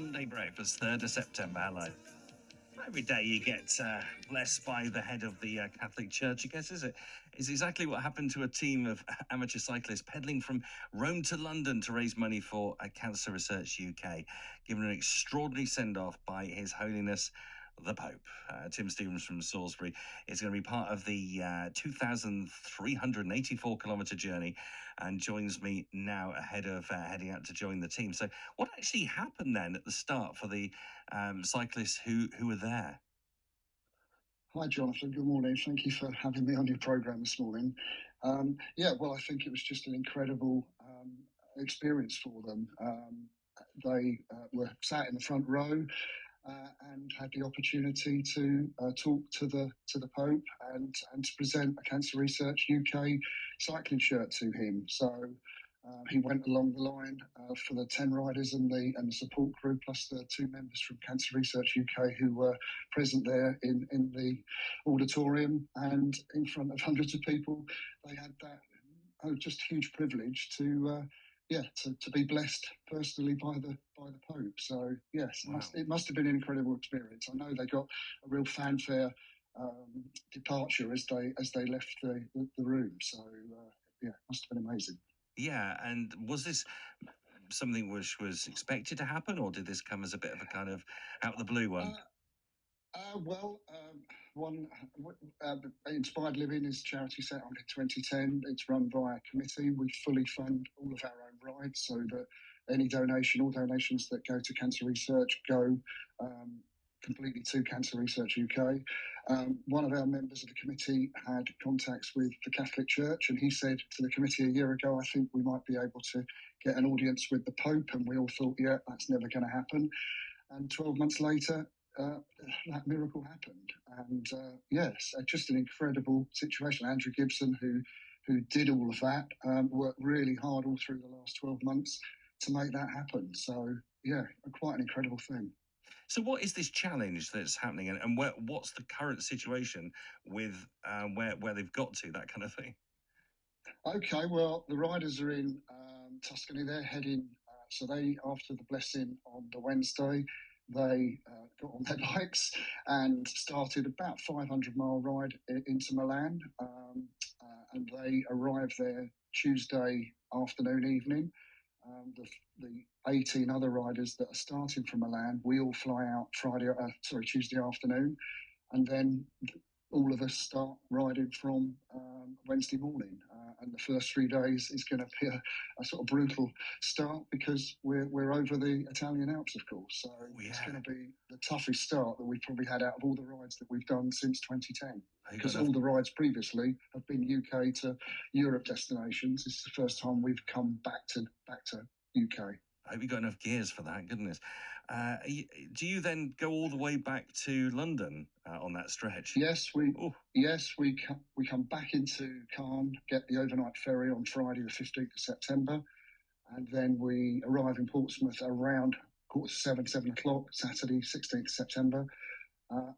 Sunday breakfast, 3rd of September. Hello. Every day you get blessed by the head of the Catholic Church, I guess, is it? It's exactly what happened to a team of amateur cyclists pedalling from Rome to London to raise money for Cancer Research UK, given an extraordinary send-off by His Holiness the Pope. Tim Stevens from Salisbury is going to be part of the 2,384-kilometre journey and joins me now ahead of heading out to join the team. So what actually happened then at the start for the cyclists who were there? Hi, Jonathan. Good morning. Thank you for having me on your programme this morning. Well, I think it was just an incredible experience for them. They were sat in the front row and had the opportunity to talk to the Pope and to present a Cancer Research UK cycling shirt to him. So he went along the line for the 10 riders and the support group, plus the 2 members from Cancer Research UK who were present there in the auditorium and in front of hundreds of people. They had that just huge privilege to be blessed personally by the Pope. So yes, Wow. it must have been an incredible experience. I know they got a real fanfare departure as they left the room. So it must have been amazing. Yeah, and was this something which was expected to happen, or did this come as a bit of a kind of out of the blue one? Inspired Living is a charity set on in 2010. It's run by a committee. We fully fund all of our own rides, so that all donations that go to Cancer Research go completely to Cancer Research UK. One of our members of the committee had contacts with the Catholic Church, and he said to the committee a year ago, I think we might be able to get an audience with the Pope, and we all thought, yeah, that's never going to happen. And 12 months later, that miracle happened. And yes, just an incredible situation. Andrew Gibson, who did all of that, worked really hard all through the last 12 months to make that happen. So yeah, quite an incredible thing. So what is this challenge that's happening, and what's the current situation with where they've got to, that kind of thing? Okay, well, the riders are in Tuscany. They're heading, so they, after the blessing on the Wednesday, they got on their bikes and started about 500-mile ride into Milan, and they arrived there Tuesday afternoon, evening. The 18 other riders that are starting from Milan, we all fly out Tuesday afternoon, and then all of us start riding from Wednesday morning. And the first 3 days is going to be a sort of brutal start because we're over the Italian Alps, of course. So It's going to be the toughest start that we've probably had out of all the rides that we've done since 2010. Because all the rides previously have been UK to Europe destinations. It's the first time we've come back to UK. I hope you got enough gears for that. Goodness. Do you then go all the way back to London on that stretch? Yes, we come back into Caen, get the overnight ferry on Friday the 15th of September, and then we arrive in Portsmouth around 7 o'clock, Saturday 16th of September.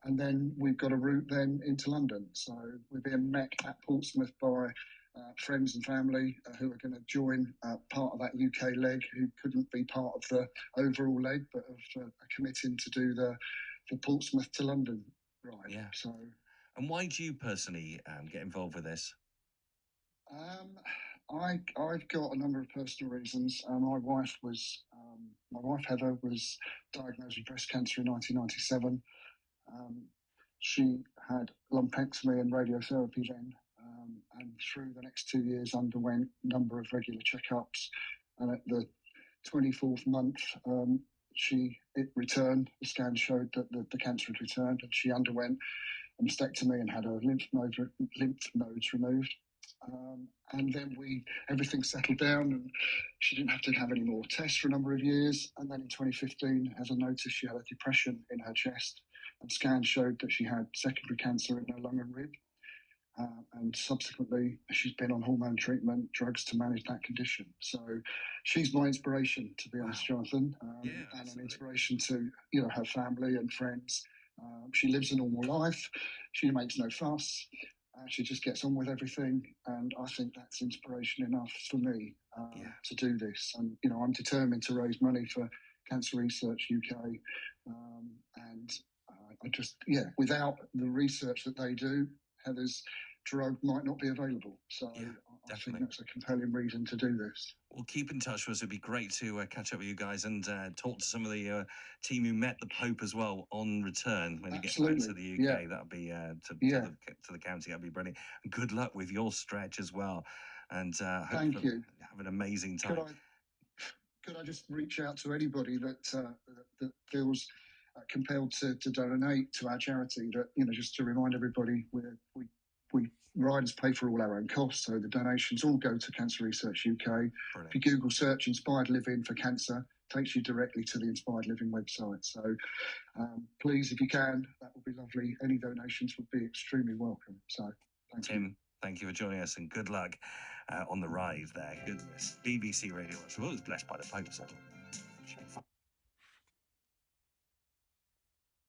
And then we've got a route then into London. So we're being met at Portsmouth by friends and family who are going to join part of that UK leg, who couldn't be part of the overall leg, but are committing to do the Portsmouth to London ride. Yeah. So, and why do you personally get involved with this? I've got a number of personal reasons. My wife Heather was diagnosed with breast cancer in 1997. She had lumpectomy and radiotherapy then, and through the next 2 years underwent a number of regular checkups. And at the 24th month, it returned. The scan showed that the cancer had returned, and she underwent a mastectomy and had her lymph nodes removed. And then everything settled down, and she didn't have to have any more tests for a number of years. And then in 2015, as I noticed, she had a depression in her chest, and scans showed that she had secondary cancer in her lung and rib. And subsequently, she's been on hormone treatment, drugs to manage that condition. So she's my inspiration, to be honest, Jonathan, and an inspiration to her family and friends. She lives a normal life. She makes no fuss. She just gets on with everything, and I think that's inspiration enough for me to do this. And I'm determined to raise money for Cancer Research UK, and I just, without the research that they do, Heather's drug might not be available. So I think that's a compelling reason to do this. Well, keep in touch with us. It'd be great to catch up with you guys and talk to some of the team who met the Pope as well on return when you get back to the UK. That'll be to the county. That'd be brilliant. And good luck with your stretch as well. And thank you. Have an amazing time. Could I just reach out to anybody that feels compelled to donate to our charity? That, just to remind everybody, we riders pay for all our own costs, so the donations all go to Cancer Research UK. Brilliant. If you Google search Inspired Living for cancer, it takes you directly to the Inspired Living website. So please, if you can, that would be lovely. Any donations would be extremely welcome. So Tim, thank you for joining us, and good luck on the ride there. Goodness. BBC Radio Wilts. Blessed by the Pope.